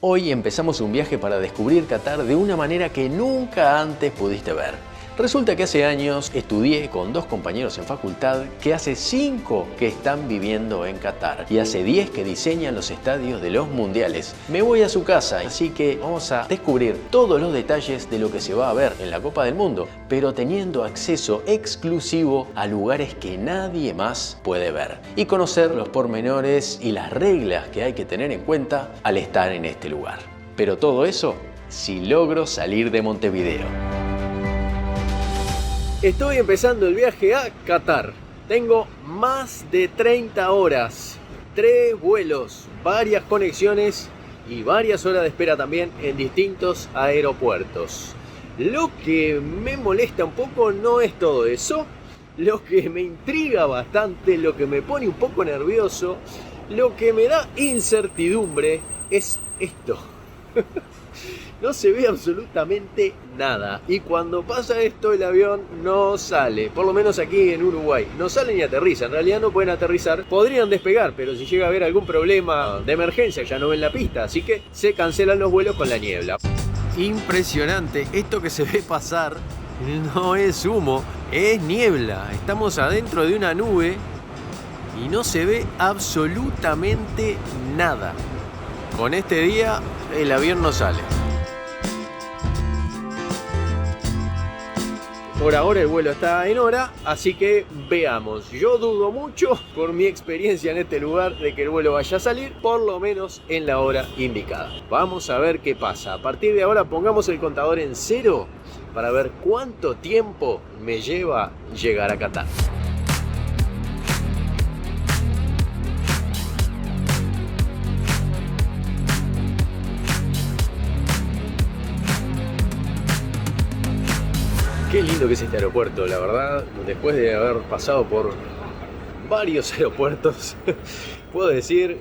Hoy empezamos un viaje para descubrir Qatar de una manera que nunca antes pudiste ver. Resulta que hace años estudié con 2 compañeros en facultad que hace 5 que están viviendo en Qatar y hace 10 que diseñan los estadios de los mundiales. Me voy a su casa, así que vamos a descubrir todos los detalles de lo que se va a ver en la Copa del Mundo, pero teniendo acceso exclusivo a lugares que nadie más puede ver y conocer los pormenores y las reglas que hay que tener en cuenta al estar en este lugar. Pero todo eso si logro salir de Montevideo. Estoy empezando el viaje a Qatar. Tengo más de 30 horas, 3 vuelos, varias conexiones y varias horas de espera también en distintos aeropuertos. Lo que me molesta un poco no es todo eso. Lo que me intriga bastante, lo que me pone un poco nervioso, lo que me da incertidumbre es esto. No se ve absolutamente nada. Y cuando pasa esto, el avión no sale. Por lo menos aquí en Uruguay. No sale ni aterriza. En realidad no pueden aterrizar. Podrían despegar, pero si llega a haber algún problema de emergencia, ya no ven la pista. Así que se cancelan los vuelos con la niebla. Impresionante. Esto que se ve pasar no es humo, es niebla. Estamos adentro de una nube y no se ve absolutamente nada. Con este día, el avión no sale. Por ahora el vuelo está en hora, así que veamos. Yo dudo mucho, por mi experiencia en este lugar, de que el vuelo vaya a salir, por lo menos en la hora indicada. Vamos a ver qué pasa. A partir de ahora pongamos el contador en 0 para ver cuánto tiempo me lleva llegar a Qatar. Qué lindo que es este aeropuerto, la verdad, después de haber pasado por varios aeropuertos, puedo decir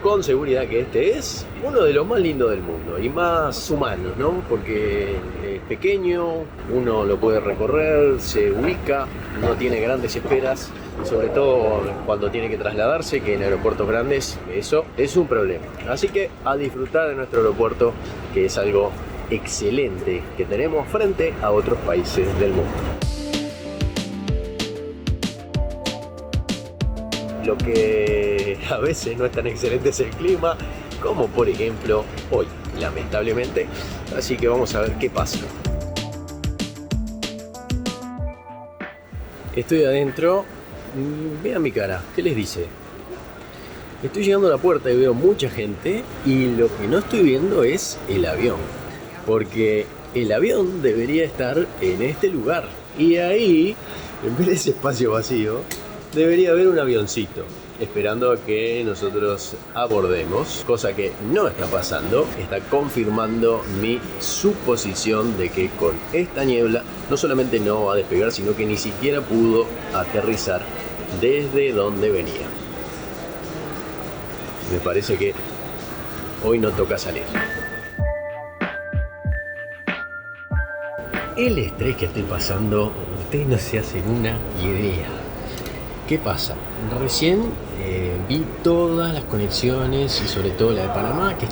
con seguridad que este es uno de los más lindos del mundo y más humanos, ¿no? Porque es pequeño, uno lo puede recorrer, se ubica, no tiene grandes esperas, sobre todo cuando tiene que trasladarse, que en aeropuertos grandes eso es un problema. Así que a disfrutar de nuestro aeropuerto, que es algo excelente que tenemos frente a otros países del mundo. Lo que a veces no es tan excelente es el clima, como por ejemplo hoy, lamentablemente. Así que vamos a ver qué pasa. Estoy adentro. Vean mi cara, ¿qué les dice? Estoy llegando a la puerta y veo mucha gente y lo que no estoy viendo es el avión. Porque el avión debería estar en este lugar. Y ahí, en vez de ese espacio vacío, debería haber un avioncito esperando a que nosotros abordemos. Cosa que no está pasando. Está confirmando mi suposición de que con esta niebla no solamente no va a despegar, sino que ni siquiera pudo aterrizar desde donde venía. Me parece que hoy no toca salir. El estrés que estoy pasando, ustedes no se hacen una idea. ¿Qué pasa? Recién vi todas las conexiones y sobre todo la de Panamá, que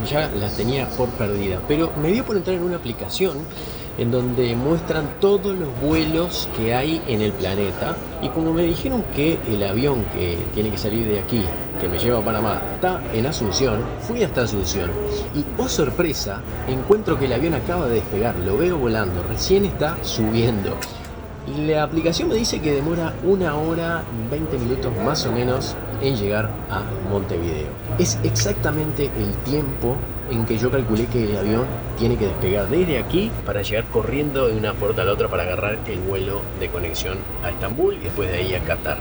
ya las tenía por perdida, pero me dio por entrar en una aplicación en donde muestran todos los vuelos que hay en el planeta, y como me dijeron que el avión que tiene que salir de aquí, que me lleva a Panamá, está en Asunción, fui hasta Asunción y, oh sorpresa, encuentro que el avión acaba de despegar, lo veo volando, recién está subiendo. Y la aplicación me dice que demora 1 hora, 20 minutos más o menos en llegar a Montevideo. Es exactamente el tiempo en que yo calculé que el avión tiene que despegar desde aquí para llegar corriendo de una puerta a la otra para agarrar el vuelo de conexión a Estambul y después de ahí a Qatar.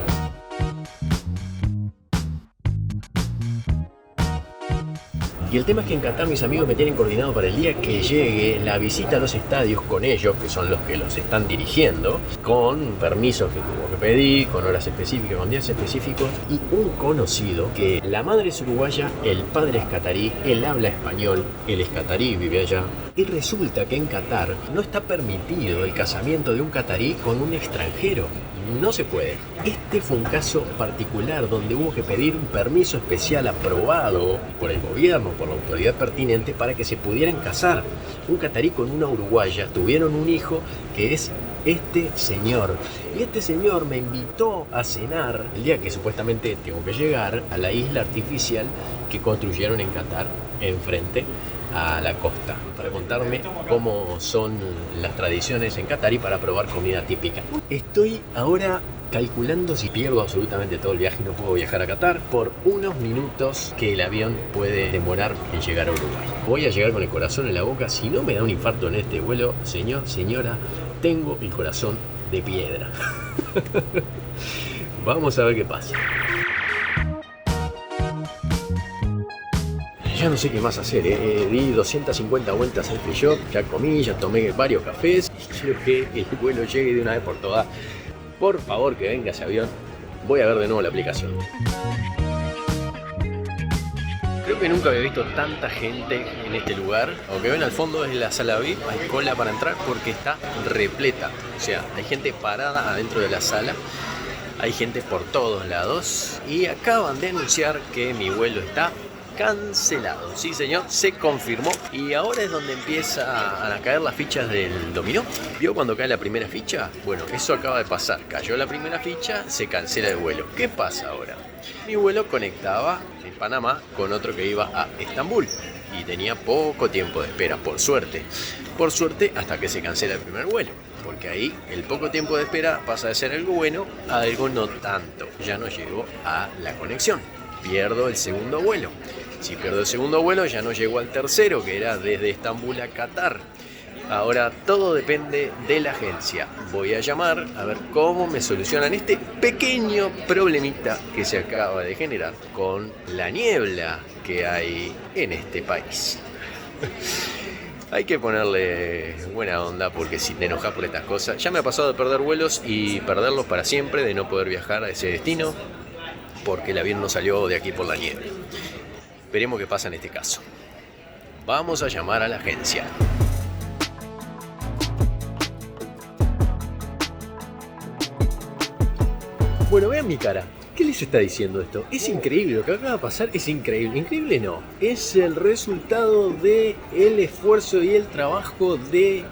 Y el tema es que en Qatar mis amigos me tienen coordinado para el día que llegue la visita a los estadios con ellos, que son los que los están dirigiendo, con permisos que tuvo que pedir, con horas específicas, con días específicos, y un conocido que la madre es uruguaya, el padre es catarí, él habla español, él es catarí, vive allá. Y resulta que en Qatar no está permitido el casamiento de un catarí con un extranjero. no se puede. Este fue un caso particular donde hubo que pedir un permiso especial aprobado por el gobierno, por la autoridad pertinente, para que se pudieran casar. Un catarí con una uruguaya tuvieron un hijo que es este señor. Y este señor me invitó a cenar el día que supuestamente tengo que llegar a la isla artificial que construyeron en Qatar, enfrente a la costa, para contarme cómo son las tradiciones en Qatar y para probar comida típica. Estoy ahora calculando si pierdo absolutamente todo el viaje y no puedo viajar a Qatar por unos minutos que el avión puede demorar en llegar a Uruguay. Voy a llegar con el corazón en la boca. Si no me da un infarto en este vuelo, señor, señora, tengo el corazón de piedra. Vamos a ver qué pasa. Ya no sé qué más hacer, di 250 vueltas al free shop, ya comí, ya tomé varios cafés y quiero que el vuelo llegue de una vez por todas. Por favor, que venga ese avión. Voy a ver de nuevo la aplicación. Creo que nunca había visto tanta gente en este lugar. Aunque ven al fondo es la sala VIP, hay cola para entrar porque está repleta. O sea, hay gente parada adentro de la sala. Hay gente por todos lados. Y acaban de anunciar que mi vuelo está cancelado. Sí, señor, se confirmó. Y ahora es donde empieza a caer las fichas del dominó. ¿Vio cuando cae la primera ficha? Bueno, eso acaba de pasar. Cayó la primera ficha, se cancela el vuelo. ¿Qué pasa ahora? Mi vuelo conectaba en Panamá con otro que iba a Estambul y tenía poco tiempo de espera, por suerte. Por suerte, hasta que se cancela el primer vuelo. Porque ahí el poco tiempo de espera pasa de ser algo bueno a algo no tanto. Ya no llegó a la conexión. Pierdo el segundo vuelo. Si pierdo el segundo vuelo, ya no llego al tercero, que era desde Estambul a Qatar. Ahora todo depende de la agencia. Voy a llamar a ver cómo me solucionan este pequeño problemita que se acaba de generar con la niebla que hay en este país. Hay que ponerle buena onda porque si te enojas por estas cosas. Ya me ha pasado de perder vuelos y perderlos para siempre, de no poder viajar a ese destino porque el avión no salió de aquí por la niebla. Veremos qué pasa en este caso. Vamos a llamar a la agencia. Bueno, vean mi cara. ¿Qué les está diciendo esto? Es increíble, lo que acaba de pasar es increíble. Increíble no, es el resultado del esfuerzo y el trabajo de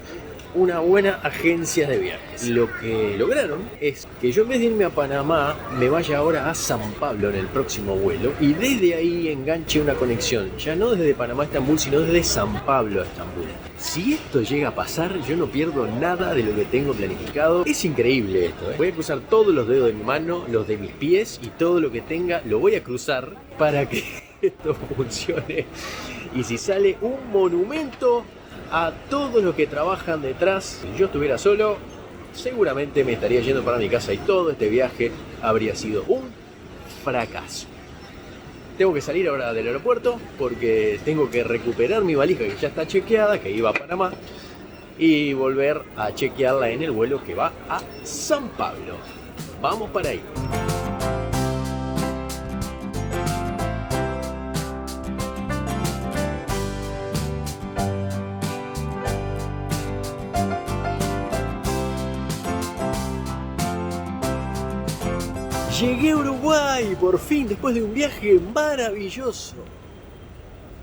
una buena agencia de viajes. Lo que lograron es que yo en vez de irme a Panamá me vaya ahora a San Pablo en el próximo vuelo y desde ahí enganche una conexión, ya no desde Panamá a Estambul, sino desde San Pablo a Estambul. Si esto llega a pasar, yo no pierdo nada de lo que tengo planificado. Es increíble esto, ¿eh? Voy a cruzar todos los dedos de mi mano, los de mis pies y todo lo que tenga lo voy a cruzar para que esto funcione. Y si sale un monumento a todos los que trabajan detrás, si yo estuviera solo, seguramente me estaría yendo para mi casa y todo este viaje habría sido un fracaso. Tengo que salir ahora del aeropuerto porque tengo que recuperar mi valija que ya está chequeada, que iba a Panamá, y volver a chequearla en el vuelo que va a San Pablo. Vamos para ahí. Llegué a Uruguay, por fin, después de un viaje maravilloso.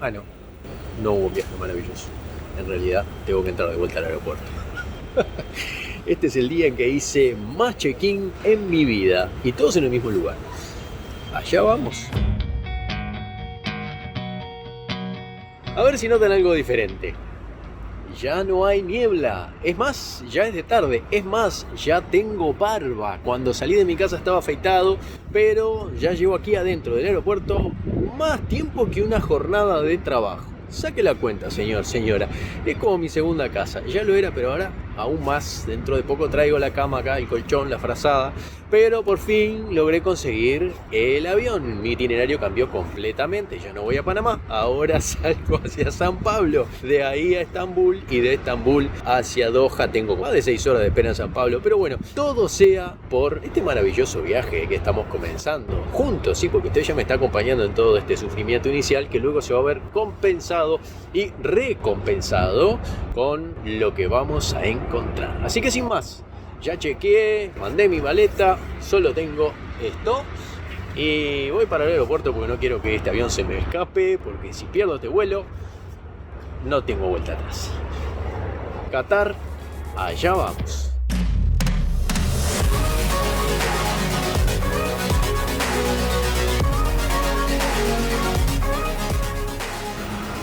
Ah, no hubo un viaje maravilloso. En realidad, tengo que entrar de vuelta al aeropuerto. Este es el día en que hice más check-in en mi vida. Y todos en el mismo lugar. Allá vamos. A ver si notan algo diferente. Ya no hay niebla, es más, ya es de tarde, es más, ya tengo barba. Cuando salí de mi casa estaba afeitado, pero ya llevo aquí adentro del aeropuerto más tiempo que una jornada de trabajo. Saque la cuenta, señor, señora, es como mi segunda casa, ya lo era, pero ahora aún más. Dentro de poco traigo la cama acá, el colchón, la frazada, pero por fin logré conseguir el avión. Mi itinerario cambió completamente, ya no voy a Panamá, ahora salgo hacia San Pablo, de ahí a Estambul y de Estambul hacia Doha. Tengo más de 6 horas de espera en San Pablo, pero bueno, todo sea por este maravilloso viaje que estamos comenzando juntos, sí, porque usted ya me está acompañando en todo este sufrimiento inicial que luego se va a ver compensado y recompensado con lo que vamos a encontrar. Así que sin más, Ya chequeé, mandé mi maleta, solo tengo esto. Y voy para el aeropuerto porque no quiero que este avión se me escape, porque si pierdo este vuelo, no tengo vuelta atrás. Qatar, allá vamos.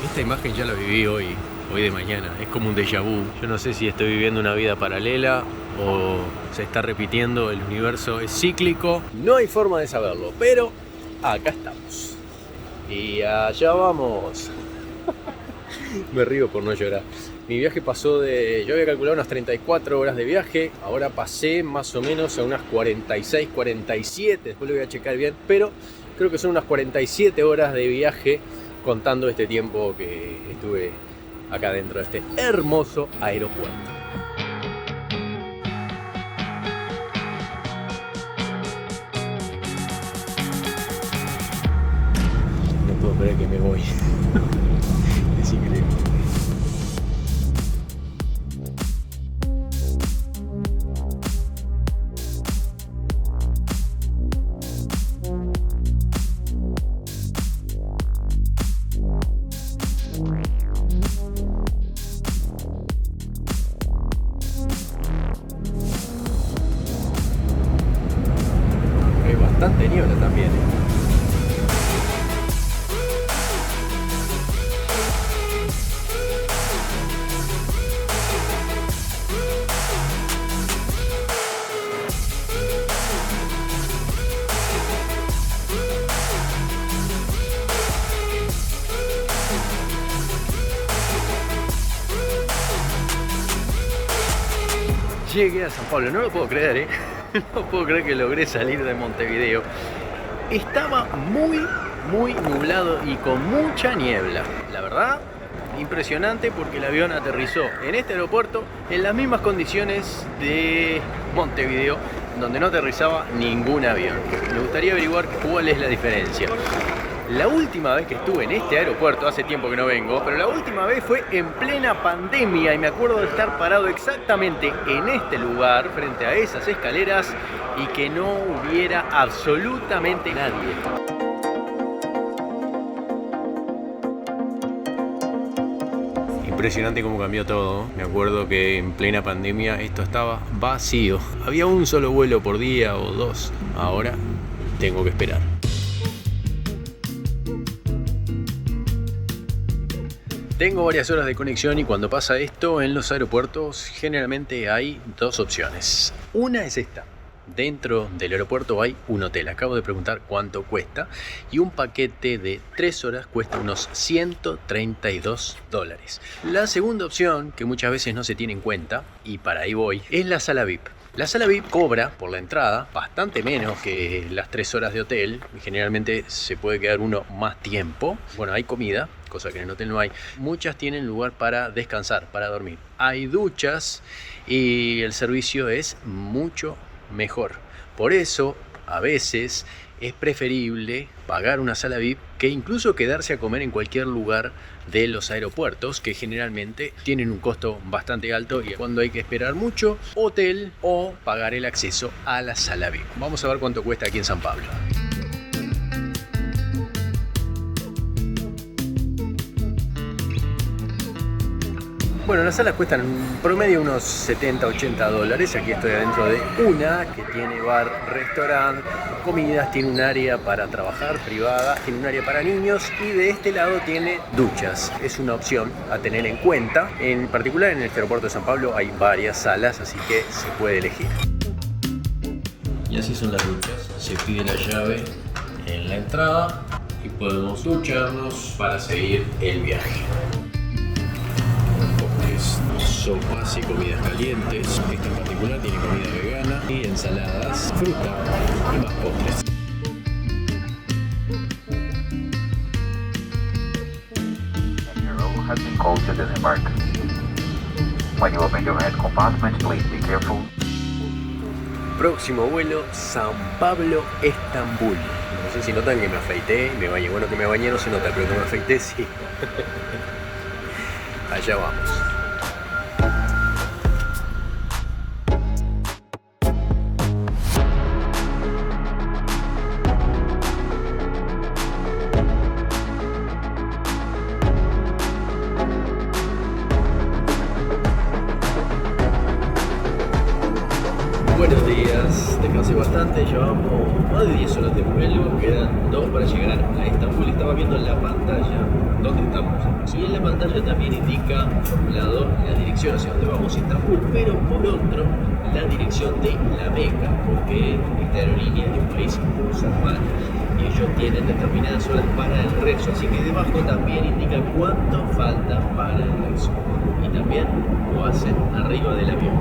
Esta imagen ya la viví hoy de mañana, es como un déjà vu. Yo no sé si estoy viviendo una vida paralela o se está repitiendo, el universo es cíclico. No hay forma de saberlo, pero acá estamos. Y allá vamos. Me río por no llorar. Mi viaje pasó yo había calculado unas 34 horas de viaje, ahora pasé más o menos a unas 46, 47, después lo voy a checar bien, pero creo que son unas 47 horas de viaje contando este tiempo que estuve acá dentro de este hermoso aeropuerto. No puedo creer que me voy. Es increíble. Hay bastante niebla también, Llegué a San Pablo, no lo puedo creer, no puedo creer que logré salir de Montevideo. Estaba muy nublado y con mucha niebla. La verdad, impresionante porque el avión aterrizó en este aeropuerto en las mismas condiciones de Montevideo, donde no aterrizaba ningún avión. Me gustaría averiguar cuál es la diferencia. La última vez que estuve en este aeropuerto, hace tiempo que no vengo, pero la última vez fue en plena pandemia y me acuerdo de estar parado exactamente en este lugar, frente a esas escaleras, y que no hubiera absolutamente nadie. Impresionante cómo cambió todo. Me acuerdo que en plena pandemia esto estaba vacío. Había un solo vuelo por día o dos. Ahora tengo que esperar. Tengo varias horas de conexión y cuando pasa esto en los aeropuertos generalmente hay dos opciones. Una es esta. Dentro del aeropuerto hay un hotel. Acabo de preguntar cuánto cuesta y un paquete de 3 horas cuesta unos $132. La segunda opción, que muchas veces no se tiene en cuenta, y para ahí voy, es la sala VIP. La sala VIP cobra por la entrada bastante menos que las 3 horas de hotel. Generalmente se puede quedar uno más tiempo. Bueno, hay comida, cosa que en el hotel no hay. Muchas tienen lugar para descansar, para dormir. Hay duchas y el servicio es mucho mejor. Por eso, a veces es preferible pagar una sala VIP que incluso quedarse a comer en cualquier lugar de los aeropuertos, que generalmente tienen un costo bastante alto, y cuando hay que esperar mucho, hotel o pagar el acceso a la sala VIP. Vamos a ver cuánto cuesta aquí en San Pablo. Bueno, las salas cuestan en promedio unos $70-80. Aquí estoy adentro de una que tiene bar, restaurante, comidas, tiene un área para trabajar privada, tiene un área para niños y de este lado tiene duchas. Es una opción a tener en cuenta. En particular en este aeropuerto de San Pablo hay varias salas, así que se puede elegir. Y así son las duchas. Se pide la llave en la entrada y podemos ducharnos para seguir el viaje. Sopas y comidas calientes. Esta en particular tiene comida vegana y ensaladas, fruta y más postres. Your roll has been called to disembark. When you open your head compartment, please be careful. Próximo vuelo, San Pablo, Estambul. No sé si notan que me afeité y me bañé. Bueno, que me bañé no se nota, pero que me afeité sí. Allá vamos. Buenos días, descansé bastante, llevamos más de 10 horas de vuelo, quedan 2 para llegar a Estambul. Estaba viendo en la pantalla dónde estamos. Y en la pantalla también indica, por un lado, la dirección hacia donde vamos, Estambul, pero por otro, la dirección de la Meca, porque esta aerolínea es de un país musulmán y ellos tienen determinadas horas para el rezo, así que debajo también indica cuánto falta para el rezo. Y también lo hacen arriba del avión.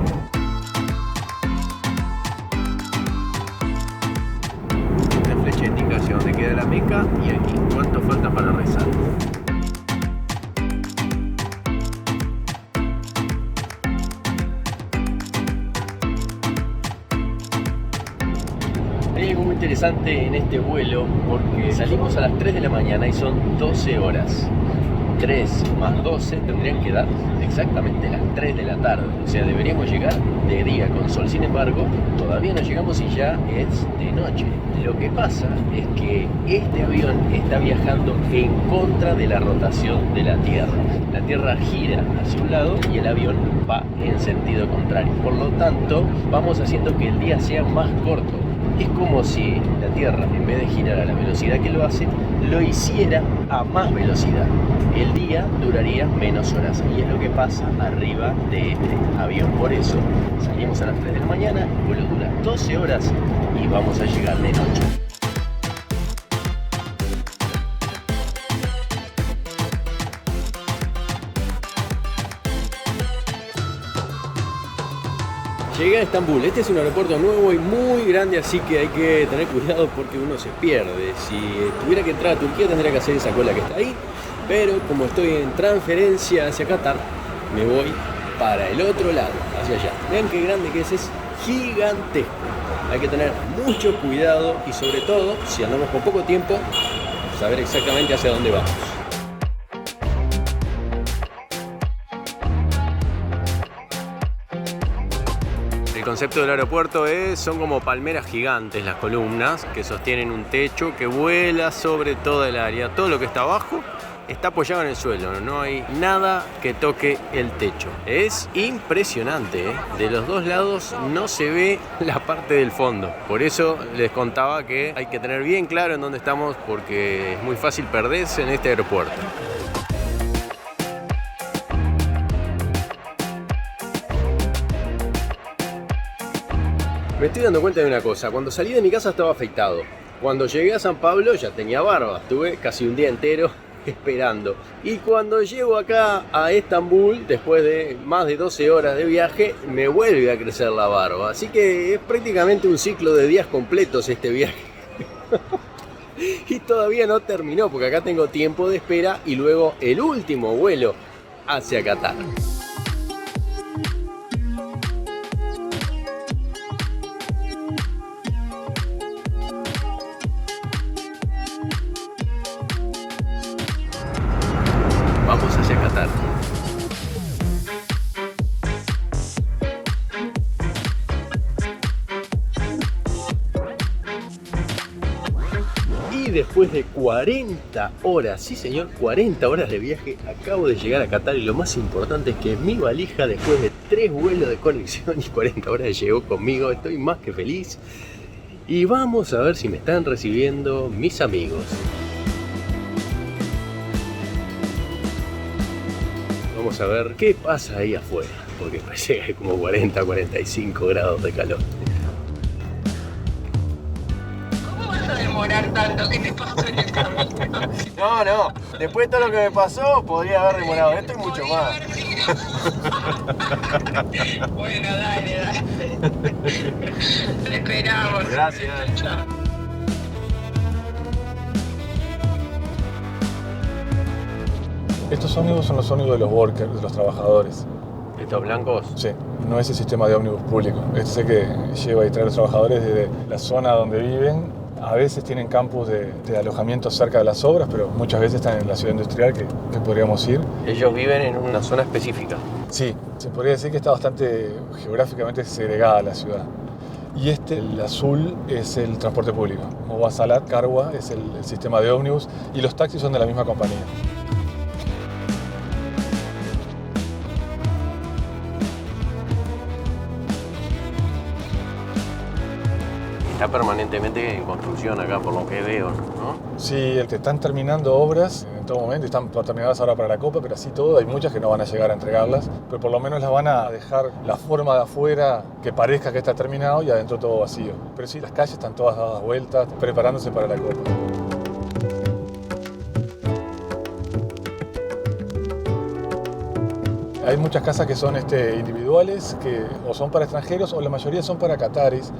Una flecha indica hacia dónde queda la Meca y aquí cuánto falta para rezar. Hay algo muy interesante en este vuelo porque salimos a las 3 de la mañana y son 12 horas. 3 más 12 tendrían que dar exactamente las 3 de la tarde. O sea, deberíamos llegar de día con sol. Sin embargo, todavía no llegamos y ya es de noche. Lo que pasa es que este avión está viajando en contra de la rotación de la Tierra. La Tierra gira hacia un lado y el avión va en sentido contrario. Por lo tanto, vamos haciendo que el día sea más corto. Es como si la Tierra, en vez de girar a la velocidad que lo hace, lo hiciera a más velocidad. El día duraría menos horas y es lo que pasa arriba de este avión. Por eso salimos a las 3 de la mañana, el vuelo dura 12 horas y vamos a llegar de noche. Llegué a Estambul. Este es un aeropuerto nuevo y muy grande, así que hay que tener cuidado porque uno se pierde. Si tuviera que entrar a Turquía tendría que hacer esa cola que está ahí, pero como estoy en transferencia hacia Qatar, me voy para el otro lado, hacia allá. Vean qué grande que es gigantesco. Hay que tener mucho cuidado y sobre todo, si andamos con poco tiempo, saber exactamente hacia dónde vamos. El concepto del aeropuerto son como palmeras gigantes las columnas que sostienen un techo que vuela sobre toda el área. Todo lo que está abajo está apoyado en el suelo, no hay nada que toque el techo. Es impresionante, ¿eh? De los dos lados no se ve la parte del fondo. Por eso les contaba que hay que tener bien claro en dónde estamos porque es muy fácil perderse en este aeropuerto. Me estoy dando cuenta de una cosa, cuando salí de mi casa estaba afeitado. Cuando llegué a San Pablo ya tenía barba, estuve casi un día entero esperando. Y cuando llego acá a Estambul, después de más de 12 horas de viaje, me vuelve a crecer la barba. Así que es prácticamente un ciclo de días completos este viaje. Y todavía no terminó, porque acá tengo tiempo de espera y luego el último vuelo hacia Qatar. Vamos hacia Qatar. Y después de 40 horas, sí señor, 40 horas de viaje, acabo de llegar a Qatar y lo más importante es que mi valija, después de 3 vuelos de conexión y 40 horas, llegó conmigo. Estoy más que feliz. Y vamos a ver si me están recibiendo mis amigos. Vamos a ver qué pasa ahí afuera, porque parece que hay como 40, 45 grados de calor. ¿Cómo vas a demorar tanto? ¿Qué te pasó en el camino? No, después de todo lo que me pasó, podría haber demorado esto y mucho más. Bueno, dale. Te esperamos. Gracias. Chao. Estos ómnibus son los ómnibus de los workers, de los trabajadores. ¿Estos blancos? Sí, no es el sistema de ómnibus público. Este es el que lleva y trae a los trabajadores desde la zona donde viven. A veces tienen campus de alojamiento cerca de las obras, pero muchas veces están en la ciudad industrial que podríamos ir. Ellos viven en una zona específica. Sí, se podría decir que está bastante geográficamente segregada la ciudad. Y el azul, es el transporte público. Mowassalat Karwa es el sistema de ómnibus y los taxis son de la misma compañía. está permanentemente en construcción acá, por lo que veo, ¿no? Sí, te están terminando obras en todo momento, están terminadas ahora para la Copa, pero así todo, hay muchas que no van a llegar a entregarlas, pero por lo menos las van a dejar la forma de afuera que parezca que está terminado y adentro todo vacío. Pero sí, las calles están todas dadas vueltas, preparándose para la Copa. Hay muchas casas que son individuales, que o son para extranjeros o la mayoría son para cataris.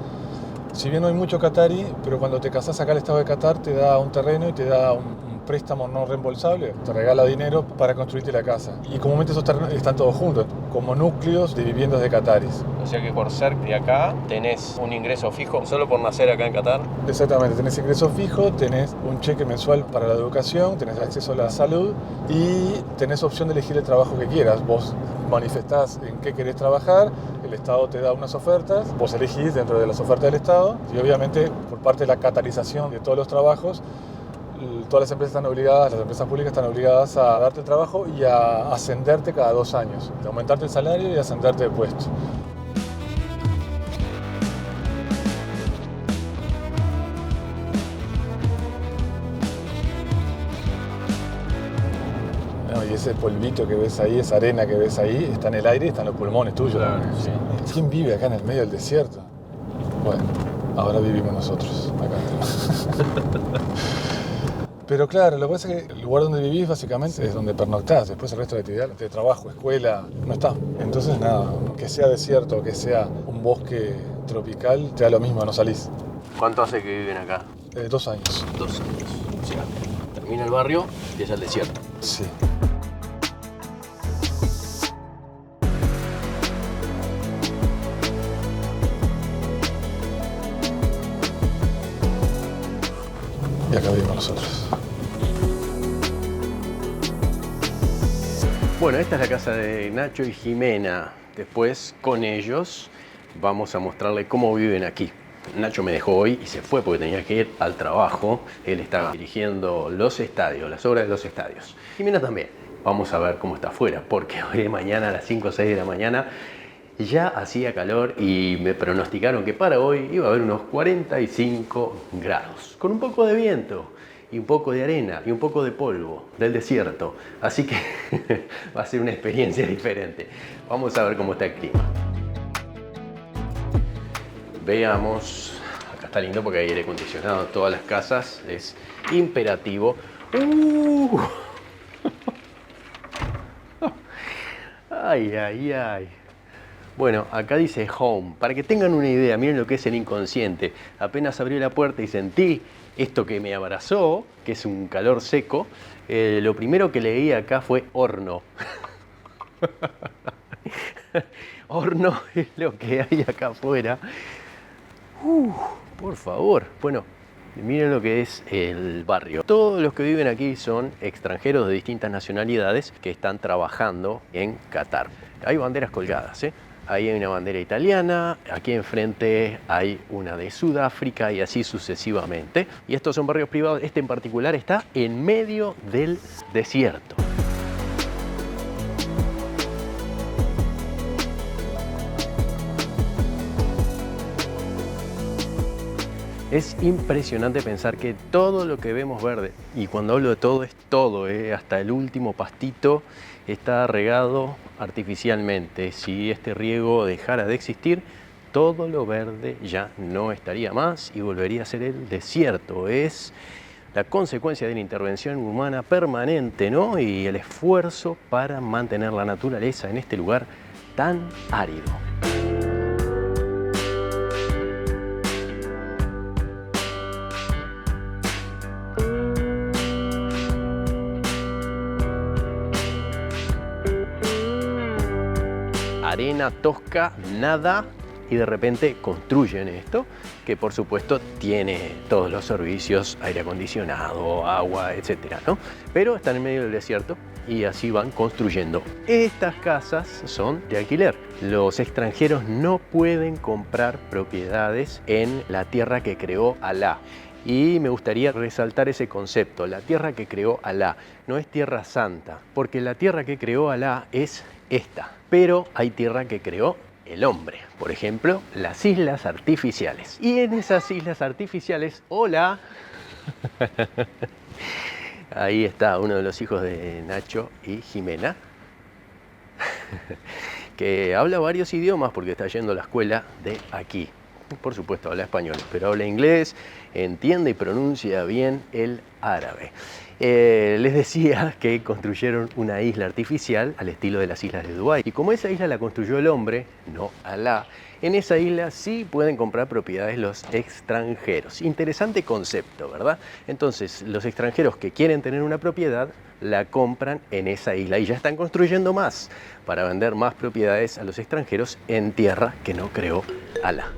Si bien no hay mucho catarí, pero cuando te casás acá el Estado de Qatar te da un terreno y te da un préstamo no reembolsable, te regala dinero para construirte la casa. Y comúnmente esos terrenos están todos juntos, como núcleos de viviendas de cataris. O sea que por ser de acá tenés un ingreso fijo, solo por nacer acá en Qatar. Exactamente, tenés ingreso fijo, tenés un cheque mensual para la educación, tenés acceso a la salud y tenés opción de elegir el trabajo que quieras. Vos manifestás en qué querés trabajar, el Estado te da unas ofertas, vos elegís dentro de las ofertas del Estado y obviamente por parte de la catarización de todos los trabajos, todas las empresas están obligadas, las empresas públicas están obligadas a darte el trabajo y a ascenderte cada 2 años, de aumentarte el salario y ascenderte de puesto. Y ese polvito que ves ahí, esa arena que ves ahí, está en el aire y está en los pulmones tuyos. Claro, sí. ¿Quién vive acá en el medio del desierto? Bueno, ahora vivimos nosotros acá. Pero claro, lo que pasa es que el lugar donde vivís básicamente es donde pernoctás. Después el resto de la actividad, de trabajo, escuela, no está. Entonces nada, que sea desierto, que sea un bosque tropical, te da lo mismo, no salís. ¿Cuánto hace que viven acá? 2 años. 2 años. O sea, termina el barrio y empieza el desierto. Sí. Y acá vivimos nosotros. Bueno, esta es la casa de Nacho y Jimena. Después, con ellos, vamos a mostrarle cómo viven aquí. Nacho me dejó hoy y se fue porque tenía que ir al trabajo. Él estaba dirigiendo los estadios, las obras de los estadios. Jimena también. Vamos a ver cómo está afuera, porque hoy de mañana a las 5 o 6 de la mañana ya hacía calor y me pronosticaron que para hoy iba a haber unos 45 grados, con un poco de viento y un poco de arena y un poco de polvo del desierto. Así que va a ser una experiencia diferente. Vamos a ver cómo está el clima. Veamos. Acá está lindo porque hay aire acondicionado en todas las casas. Es imperativo. Ay, ay, ay. Bueno, acá dice home. Para que tengan una idea, miren lo que es el inconsciente. Apenas abrí la puerta y sentí esto que me abrazó, que es un calor seco. Lo primero que leí acá fue horno. Horno es lo que hay acá afuera. Por favor. Bueno, miren lo que es el barrio. Todos los que viven aquí son extranjeros de distintas nacionalidades que están trabajando en Qatar. Hay banderas colgadas, ¿eh? Ahí hay una bandera italiana, aquí enfrente hay una de Sudáfrica y así sucesivamente. Y estos son barrios privados. Este en particular está en medio del desierto. Es impresionante pensar que todo lo que vemos verde, y cuando hablo de todo es todo, hasta el último pastito está regado artificialmente. Si este riego dejara de existir, todo lo verde ya no estaría más y volvería a ser el desierto. Es la consecuencia de la intervención humana permanente, ¿no? Y el esfuerzo para mantener la naturaleza en este lugar tan árido. Arena tosca, nada, y de repente construyen esto, que por supuesto tiene todos los servicios, aire acondicionado, agua, etcétera, ¿no? Pero están en medio del desierto y así van construyendo. Estas casas son de alquiler. Los extranjeros no pueden comprar propiedades en la tierra que creó Alá. Y me gustaría resaltar ese concepto, la tierra que creó Alá. No es tierra santa, porque la tierra que creó Alá es esta. Pero hay tierra que creó el hombre. Por ejemplo, las islas artificiales. Y en esas islas artificiales, hola, ahí está uno de los hijos de Nacho y Jimena, que habla varios idiomas porque está yendo a la escuela de aquí. Por supuesto habla español, pero habla inglés, entiende y pronuncia bien el árabe. Les decía que construyeron una isla artificial al estilo de las islas de Dubái. Y como esa isla la construyó el hombre, no Alá, en esa isla sí pueden comprar propiedades los extranjeros. Interesante concepto, ¿verdad? Entonces, los extranjeros que quieren tener una propiedad la compran en esa isla y ya están construyendo más para vender más propiedades a los extranjeros en tierra que no creó Alá.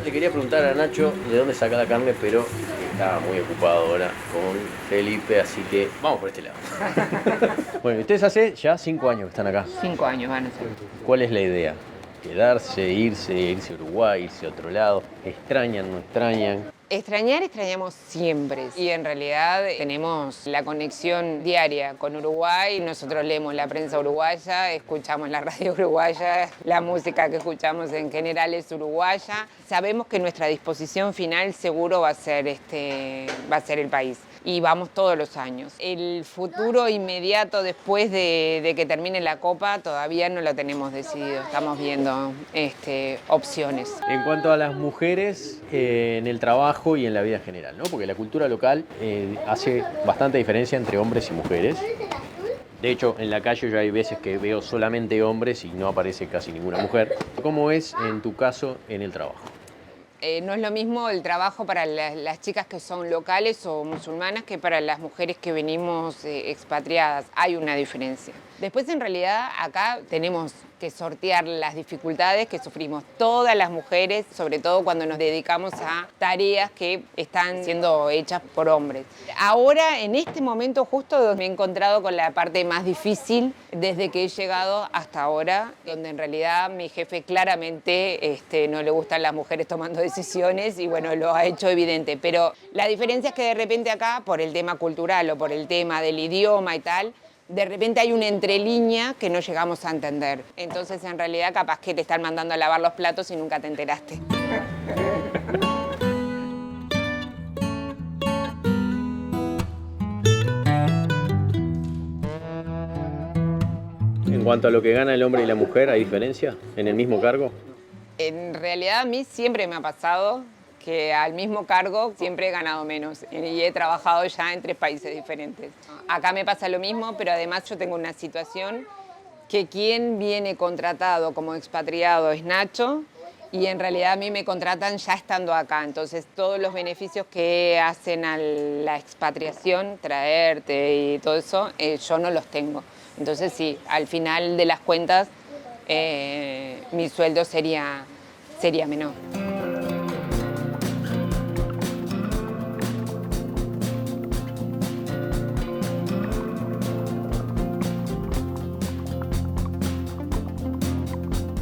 Le quería preguntar a Nacho de dónde saca la carne, pero estaba muy ocupado ahora con Felipe, así que vamos por este lado. Bueno, ustedes hace ya 5 años que están acá. 5 años van a ser. ¿Cuál es la idea? ¿Quedarse, irse a Uruguay, irse a otro lado? ¿Extrañan, no extrañan? Extrañar, extrañamos siempre. Y en realidad tenemos la conexión diaria con Uruguay. Nosotros leemos la prensa uruguaya, escuchamos la radio uruguaya, la música que escuchamos en general es uruguaya. Sabemos que nuestra disposición final seguro va a ser el país. Y vamos todos los años. El futuro inmediato después de que termine la Copa todavía no lo tenemos decidido. Estamos viendo opciones. En cuanto a las mujeres en el trabajo y en la vida en general, ¿no? Porque la cultura local hace bastante diferencia entre hombres y mujeres. De hecho, en la calle yo hay veces que veo solamente hombres y no aparece casi ninguna mujer. ¿Cómo es en tu caso en el trabajo? No es lo mismo el trabajo para las chicas que son locales o musulmanas que para las mujeres que venimos expatriadas. Hay una diferencia. Después, en realidad, acá tenemos que sortear las dificultades que sufrimos todas las mujeres, sobre todo cuando nos dedicamos a tareas que están siendo hechas por hombres. Ahora, en este momento justo, me he encontrado con la parte más difícil desde que he llegado hasta ahora, donde en realidad mi jefe claramente no le gustan las mujeres tomando decisiones y bueno, lo ha hecho evidente. Pero la diferencia es que de repente acá, por el tema cultural o por el tema del idioma y tal, de repente hay una entrelínea que no llegamos a entender. Entonces, en realidad, capaz que te están mandando a lavar los platos y nunca te enteraste. En cuanto a lo que gana el hombre y la mujer, ¿hay diferencia en el mismo cargo? En realidad, a mí siempre me ha pasado que al mismo cargo siempre he ganado menos y he trabajado ya en 3 países diferentes. Acá me pasa lo mismo, pero además yo tengo una situación que quien viene contratado como expatriado es Nacho y en realidad a mí me contratan ya estando acá. Entonces todos los beneficios que hacen a la expatriación, traerte y todo eso, yo no los tengo. Entonces sí, al final de las cuentas mi sueldo sería menor.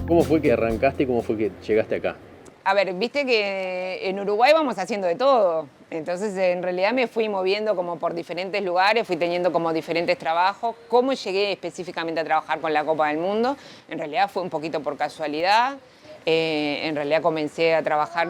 ¿Cómo fue que arrancaste y cómo fue que llegaste acá? A ver, viste que en Uruguay vamos haciendo de todo. Entonces, en realidad me fui moviendo como por diferentes lugares, fui teniendo como diferentes trabajos. ¿Cómo llegué específicamente a trabajar con la Copa del Mundo? En realidad fue un poquito por casualidad. En realidad comencé a trabajar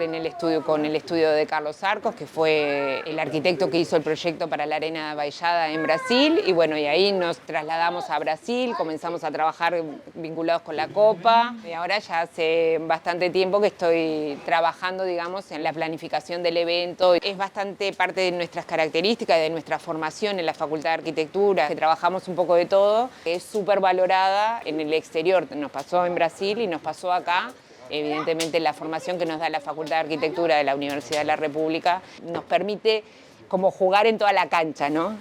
con el estudio de Carlos Arcos, que fue el arquitecto que hizo el proyecto para la Arena Baixada en Brasil. Y bueno, y ahí nos trasladamos a Brasil, comenzamos a trabajar vinculados con la Copa. Y ahora ya hace bastante tiempo que estoy trabajando, digamos, en la planificación del evento. Es bastante parte de nuestras características, de nuestra formación en la Facultad de Arquitectura, que trabajamos un poco de todo. Es súper valorada en el exterior. Nos pasó en Brasil y nos pasó acá. Evidentemente la formación que nos da la Facultad de Arquitectura de la Universidad de la República nos permite como jugar en toda la cancha, ¿no?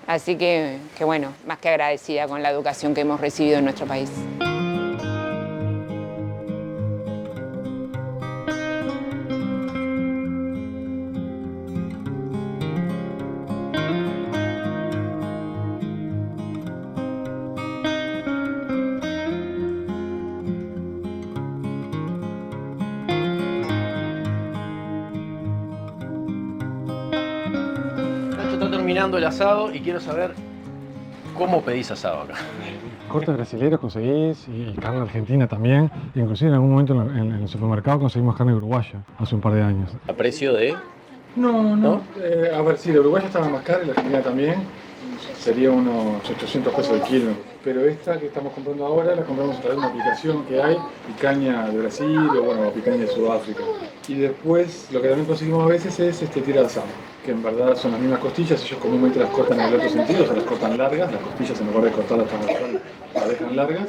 Así que bueno, más que agradecida con la educación que hemos recibido en nuestro país. está terminando el asado y quiero saber cómo pedís asado acá. Cortes brasileños conseguís y carne argentina también. Inclusive en algún momento en el supermercado conseguimos carne uruguaya, hace un par de años. ¿A precio de? No. A ver, sí, la uruguaya estaba más cara y la argentina también. Sería unos 800 pesos el kilo. Pero esta que estamos comprando ahora la compramos a través de una aplicación que hay, picaña de Brasil o bueno, picaña de Sudáfrica. Y después lo que también conseguimos a veces es tira de asado, que en verdad son las mismas costillas, ellos comúnmente las cortan en el otro sentido, o sea, las cortan largas, las costillas en lugar de cortarlas transversal, las dejan largas.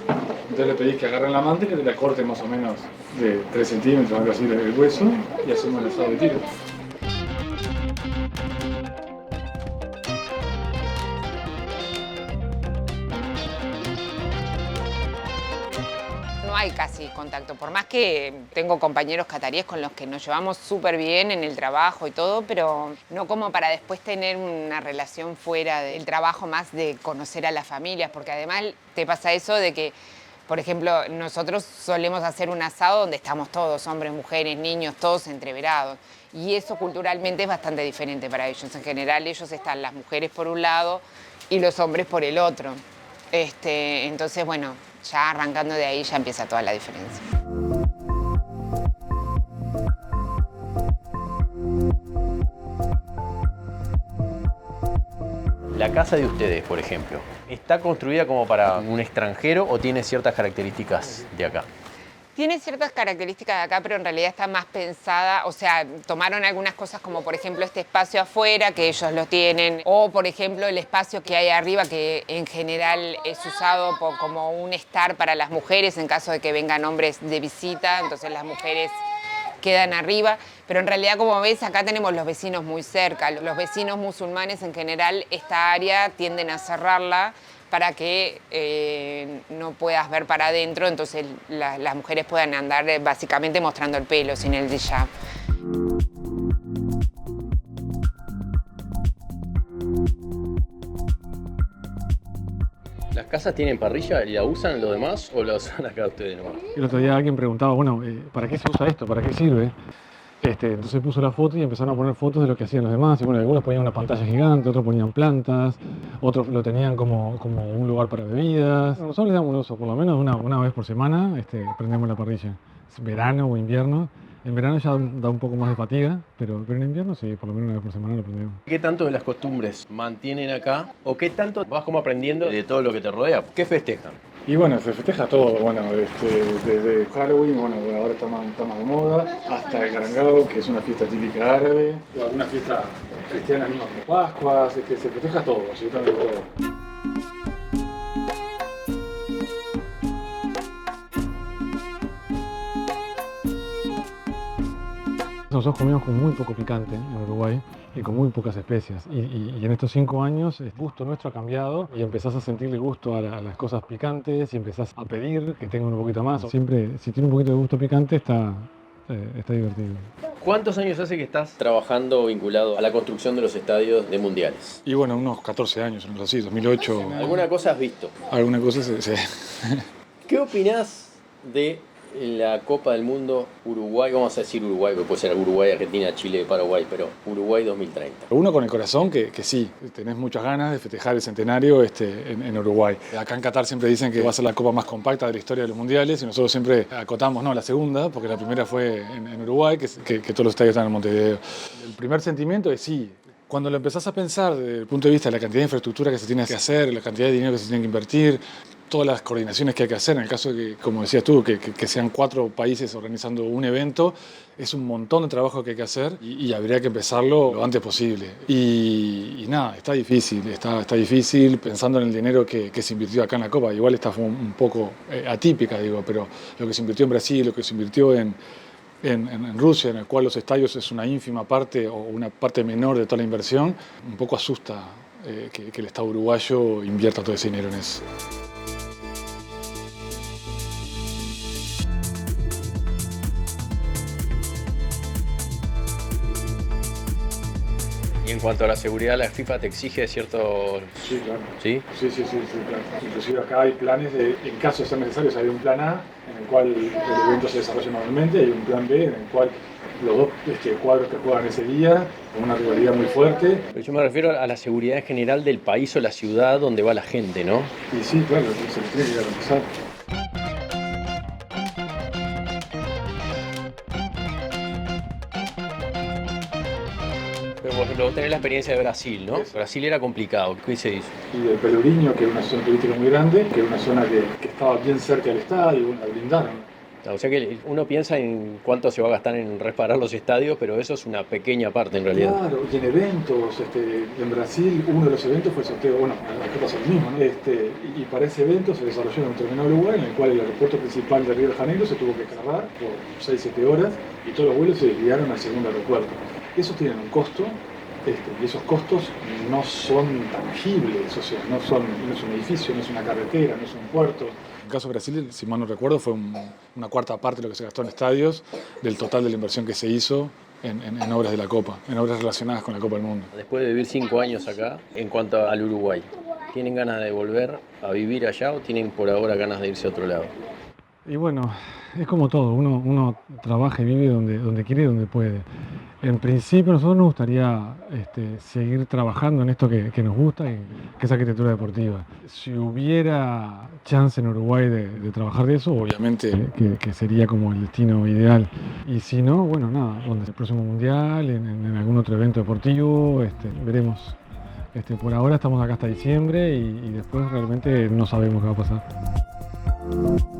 Entonces le pedís que agarren la manta y que te la corten más o menos de 3 centímetros, algo así, el hueso, y hacemos el asado de tiro. No hay casi contacto, por más que tengo compañeros cataríes con los que nos llevamos súper bien en el trabajo y todo, pero no como para después tener una relación fuera del trabajo más de conocer a las familias, porque además te pasa eso de que, por ejemplo, nosotros solemos hacer un asado donde estamos todos, hombres, mujeres, niños, todos entreverados. Y eso culturalmente es bastante diferente para ellos. En general ellos están las mujeres por un lado y los hombres por el otro. Entonces, bueno, ya arrancando de ahí ya empieza toda la diferencia. La casa de ustedes, por ejemplo, ¿está construida como para un extranjero o tiene ciertas características de acá? Tiene ciertas características de acá, pero en realidad está más pensada, o sea, tomaron algunas cosas como por ejemplo este espacio afuera, que ellos lo tienen, o por ejemplo el espacio que hay arriba, que en general es usado como un estar para las mujeres en caso de que vengan hombres de visita, entonces las mujeres quedan arriba, pero en realidad como ves acá tenemos los vecinos muy cerca, los vecinos musulmanes en general esta área tienden a cerrarla para que no puedas ver para adentro, entonces las mujeres puedan andar básicamente mostrando el pelo sin el hijab. ¿Las casas tienen parrilla y la usan los demás o la usan acá ustedes nomás? El otro día alguien preguntaba, bueno, ¿para qué se usa esto? ¿Para qué sirve? Entonces puso la foto y empezaron a poner fotos de lo que hacían los demás. Y bueno, algunos ponían una pantalla gigante, otros ponían plantas, otros lo tenían como un lugar para bebidas. Nosotros le damos un uso, por lo menos una vez por semana prendemos la parrilla. Es verano o invierno. En verano ya da un poco más de fatiga, pero en invierno sí, por lo menos una vez por semana lo prendemos. ¿Qué tanto de las costumbres mantienen acá o qué tanto vas como aprendiendo de todo lo que te rodea? ¿Qué festejan? Y bueno, se festeja todo, bueno, desde Halloween, bueno, ahora está más de moda, hasta el Garangao, que es una fiesta típica árabe, o alguna fiesta cristiana misma como Pascuas, se festeja todo, absolutamente todo. Nosotros comimos con muy poco picante en Uruguay y con muy pocas especias. Y en estos 5 años el gusto nuestro ha cambiado y empezás a sentirle gusto a las cosas picantes y empezás a pedir que tengan un poquito más. Siempre, si tiene un poquito de gusto picante, está divertido. ¿Cuántos años hace que estás trabajando vinculado a la construcción de los estadios de mundiales? Y bueno, unos 14 años, así, 2008. ¿Alguna cosa has visto? Alguna cosa sí. ¿Qué opinás de la Copa del Mundo Uruguay? Vamos a decir Uruguay, que puede ser Uruguay, Argentina, Chile, Paraguay, pero Uruguay 2030. Uno con el corazón que sí, tenés muchas ganas de festejar el centenario en Uruguay. Acá en Qatar siempre dicen que va a ser la copa más compacta de la historia de los mundiales y nosotros siempre acotamos, no, la segunda, porque la primera fue en Uruguay, que todos los estadios están en Montevideo. El primer sentimiento es sí. Cuando lo empezás a pensar desde el punto de vista de la cantidad de infraestructura que se tiene que hacer, la cantidad de dinero que se tiene que invertir, todas las coordinaciones que hay que hacer, en el caso de que, como decías tú, que sean 4 países organizando un evento, es un montón de trabajo que hay que hacer y habría que empezarlo lo antes posible. Y nada, está difícil, está difícil pensando en el dinero que se invirtió acá en la Copa. Igual esta fue un poco atípica, digo, pero lo que se invirtió en Brasil, lo que se invirtió en Rusia, en el cual los estadios es una ínfima parte o una parte menor de toda la inversión, un poco asusta que el Estado uruguayo invierta todo ese dinero en eso. Y en cuanto a la seguridad, la FIFA te exige cierto... Sí, claro. ¿Sí? Sí, claro. Inclusive acá hay planes en caso de ser necesario, hay un plan A en el cual el evento se desarrolla normalmente, hay un plan B en el cual los dos cuadros que juegan ese día, con una rivalidad muy fuerte. Pero yo me refiero a la seguridad en general del país o la ciudad donde va la gente, ¿no? Y sí, claro, se les tiene que garantizar. Pero vos tenés la experiencia de Brasil, ¿no? Sí. Brasil era complicado, ¿qué se hizo? Y de Pelourinho, que era una zona turística muy grande, que era una zona que estaba bien cerca del estadio, bueno, la blindaron. O sea que uno piensa en cuánto se va a gastar en reparar los estadios, pero eso es una pequeña parte en realidad. Claro, y en eventos, en Brasil uno de los eventos fue el sorteo, bueno, acá pasó lo mismo, ¿no? Y para ese evento se desarrolló en un terminal Uruguay, en el cual el aeropuerto principal de Río de Janeiro se tuvo que cerrar por 6-7 horas y todos los vuelos se desviaron al segundo aeropuerto. Esos tienen un costo, y esos costos no son tangibles, o sea, no es un edificio, no es una carretera, no es un puerto. En el caso de Brasil, si mal no recuerdo, fue una cuarta parte de lo que se gastó en estadios del total de la inversión que se hizo en obras de la Copa, en obras relacionadas con la Copa del Mundo. Después de vivir 5 años acá, en cuanto al Uruguay, ¿tienen ganas de volver a vivir allá o tienen por ahora ganas de irse a otro lado? Y bueno, es como todo, uno trabaja y vive donde quiere y donde puede. En principio, a nosotros nos gustaría seguir trabajando en esto que nos gusta, que es arquitectura deportiva. Si hubiera chance en Uruguay de trabajar de eso, obviamente que sería como el destino ideal. Y si no, bueno, nada, donde el próximo mundial, en algún otro evento deportivo, veremos. Por ahora estamos acá hasta diciembre y después realmente no sabemos qué va a pasar.